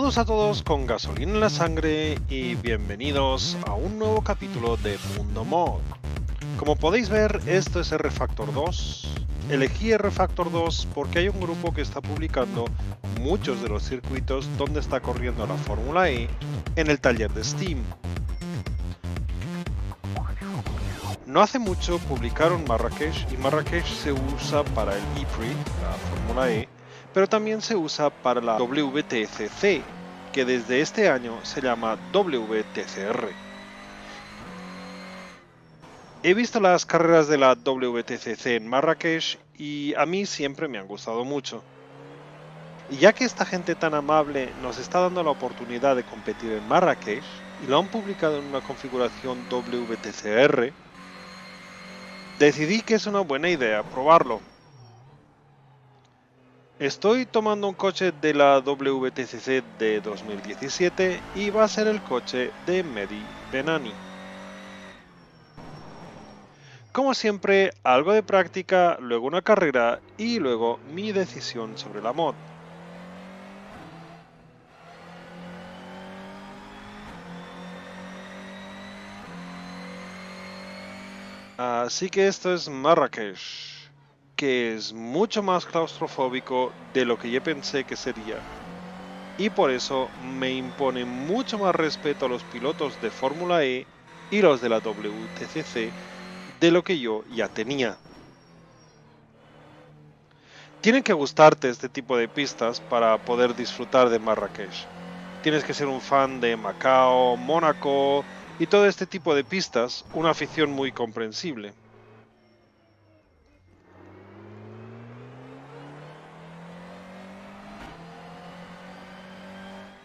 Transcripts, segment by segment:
Saludos a todos con gasolina en la sangre y bienvenidos a un nuevo capítulo de Mundo Mod. Como podéis ver, esto es R-Factor 2. Elegí R-Factor 2 porque hay un grupo que está publicando muchos de los circuitos donde está corriendo la Fórmula E en el taller de Steam. No hace mucho publicaron Marrakech y Marrakech se usa para el E-Prix, la Fórmula E, pero también se usa para la WTCC, que desde este año se llama WTCR. He visto las carreras de la WTCC en Marrakech y a mí siempre me han gustado mucho. Y ya que esta gente tan amable nos está dando la oportunidad de competir en Marrakech y lo han publicado en una configuración WTCR, decidí que es una buena idea probarlo. Estoy tomando un coche de la WTCC de 2017 y va a ser el coche de Mehdi Benani. Como siempre, algo de práctica, luego una carrera y luego mi decisión sobre la mod. Así que esto es Marrakech, que es mucho más claustrofóbico de lo que yo pensé que sería. Y por eso me impone mucho más respeto a los pilotos de Fórmula E y los de la WTCC de lo que yo ya tenía. Tienen que gustarte este tipo de pistas para poder disfrutar de Marrakech. Tienes que ser un fan de Macao, Mónaco y todo este tipo de pistas, una afición muy comprensible.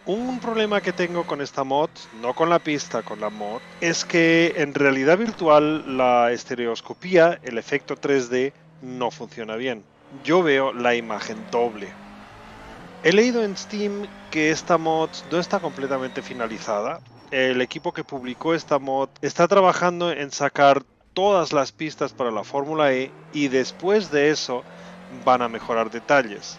Un problema que tengo con esta mod, no con la pista, con la mod, es que en realidad virtual la estereoscopía, el efecto 3D, no funciona bien. Yo veo la imagen doble. He leído en Steam que esta mod no está completamente finalizada. El equipo que publicó esta mod está trabajando en sacar todas las pistas para la Fórmula E y después de eso van a mejorar detalles.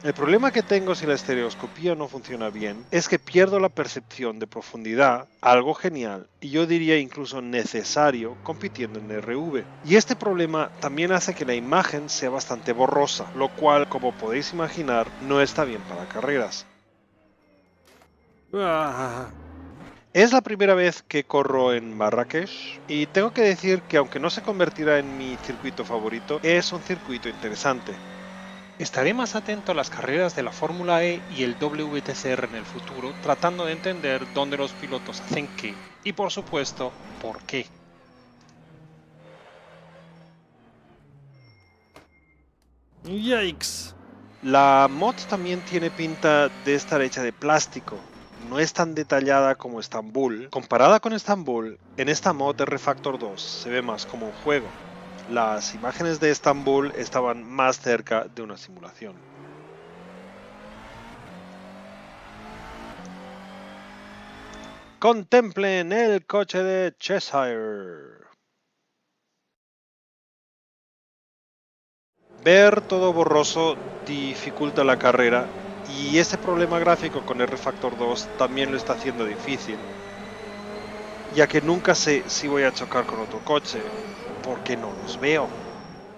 El problema que tengo si la estereoscopía no funciona bien es que pierdo la percepción de profundidad, algo genial y yo diría incluso necesario compitiendo en RV. Y este problema también hace que la imagen sea bastante borrosa, lo cual, como podéis imaginar, no está bien para carreras. Es la primera vez que corro en Marrakech y tengo que decir que aunque no se convertirá en mi circuito favorito, es un circuito interesante. Estaré más atento a las carreras de la Fórmula E y el WTCR en el futuro, tratando de entender dónde los pilotos hacen qué y, por supuesto, por qué. Yikes. La mod también tiene pinta de estar hecha de plástico. No es tan detallada como Estambul. Comparada con Estambul, en esta mod R-Factor 2 se ve más como un juego. Las imágenes de Estambul estaban más cerca de una simulación. Contemplen el coche de Cheshire. Ver todo borroso dificulta la carrera y ese problema gráfico con R-Factor 2 también lo está haciendo difícil, ya que nunca sé si voy a chocar con otro coche, porque no los veo.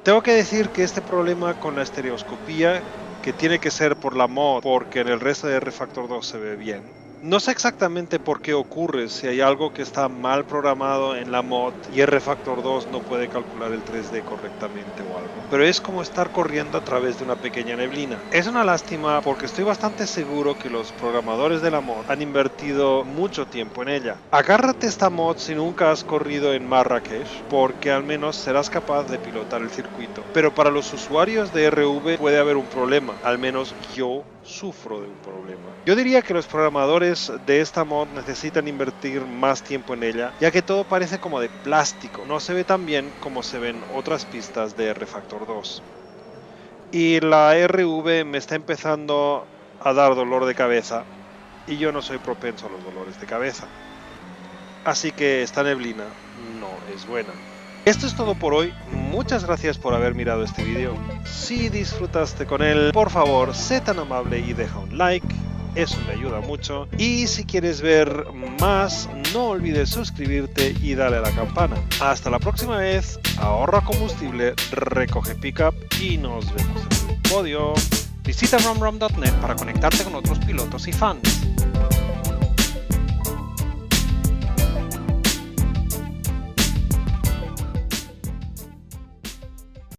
Tengo que decir que este problema con la estereoscopía, que tiene que ser por la mod, porque en el resto de R-Factor 2 se ve bien. No sé exactamente por qué ocurre, si hay algo que está mal programado en la mod y R-Factor 2 no puede calcular el 3D correctamente o algo. Pero es como estar corriendo a través de una pequeña neblina. Es una lástima porque estoy bastante seguro que los programadores de la mod han invertido mucho tiempo en ella. Agárrate esta mod si nunca has corrido en Marrakech, porque al menos serás capaz de pilotar el circuito. Pero para los usuarios de RV puede haber un problema, al menos yo sufro de un problema. Yo diría que los programadores de esta mod necesitan invertir más tiempo en ella, ya que todo parece como de plástico, no se ve tan bien como se ven otras pistas de R-Factor 2. Y la RV me está empezando a dar dolor de cabeza, y yo no soy propenso a los dolores de cabeza. Así que esta neblina no es buena. Esto es todo por hoy, muchas gracias por haber mirado este vídeo. Si disfrutaste con él, por favor, sé tan amable y deja un like. eso me ayuda mucho. Y si quieres ver más, no olvides suscribirte y darle a la campana. Hasta la próxima vez, ahorra combustible, recoge pickup y nos vemos en el podio. Visita romrom.net para conectarte con otros pilotos y fans.